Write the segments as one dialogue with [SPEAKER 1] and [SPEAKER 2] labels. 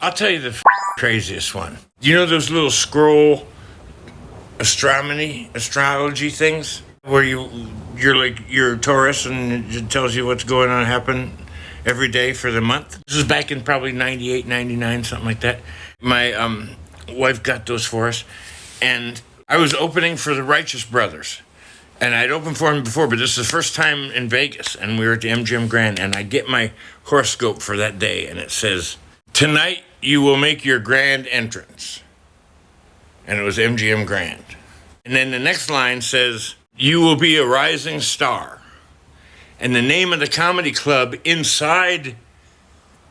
[SPEAKER 1] I'll tell you the craziest one. You know those little scroll astrology things where you're a Taurus and it tells you what's going on happen every day for the month. This was back in probably 98, 99, something like that. My wife got those for us, and I was opening for the Righteous Brothers. And I'd opened for him before, but this is the first time in Vegas, and we were at the MGM Grand, and I get my horoscope for that day, and it says, "Tonight you will make your grand entrance." And it was MGM Grand. And then the next line says, "You will be a rising star." And the name of the comedy club inside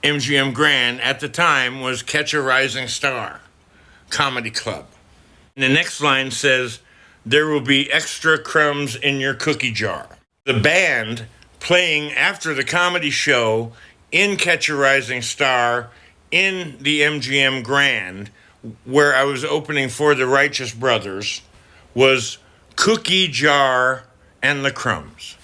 [SPEAKER 1] MGM Grand at the time was Catch a Rising Star Comedy Club. And the next line says, "There will be extra crumbs in your cookie jar." The band playing after the comedy show in Catch a Rising Star in the MGM Grand, where I was opening for the Righteous Brothers, was Cookie Jar and the Crumbs.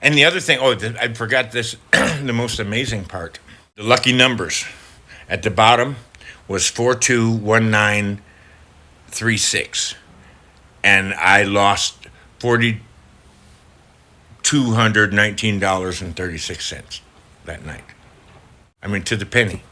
[SPEAKER 1] And the other thing, I forgot this, the most amazing part. The lucky numbers at the bottom was 421936. And I lost $4,219.36 that night. I mean, to the penny.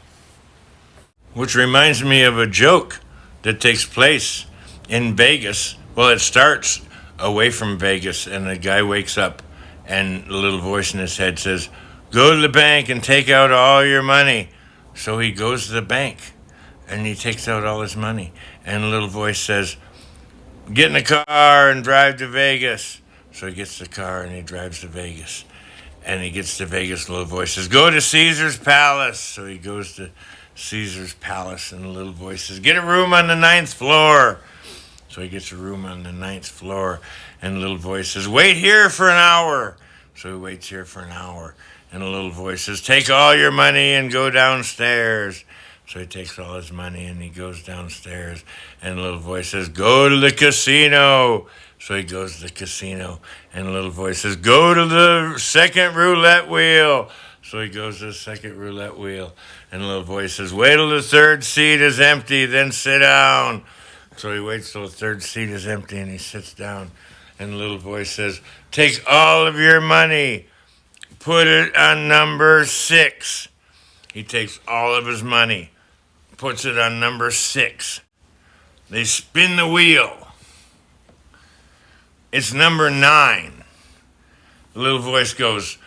[SPEAKER 1] Which reminds me of a joke that takes place in Vegas. Well, it starts away from Vegas, and the guy wakes up, and the little voice in his head says, "Go to the bank and take out all your money." So he goes to the bank, and he takes out all his money. And the little voice says, "Get in the car and drive to Vegas." So he gets the car and he drives to Vegas. And he gets to Vegas, the little voice says, "Go to Caesar's Palace." So he goes to Caesar's Palace, and the little voice says, "Get a room on the 9th floor." So he gets a room on the 9th floor, and the little voice says, "Wait here for an hour." So he waits here for an hour, and the little voice says, "Take all your money and go downstairs." So he takes all his money and he goes downstairs, and the little voice says, "Go to the casino." So he goes to the casino, and the little voice says, "Go to the second roulette wheel." So he goes to the second roulette wheel, and the little voice says, "Wait till the third seat is empty, then sit down." So he waits till the third seat is empty, and he sits down, and the little voice says, "Take all of your money, put it on number 6. He takes all of his money, puts it on number 6. They spin the wheel. It's number 9. The little voice goes,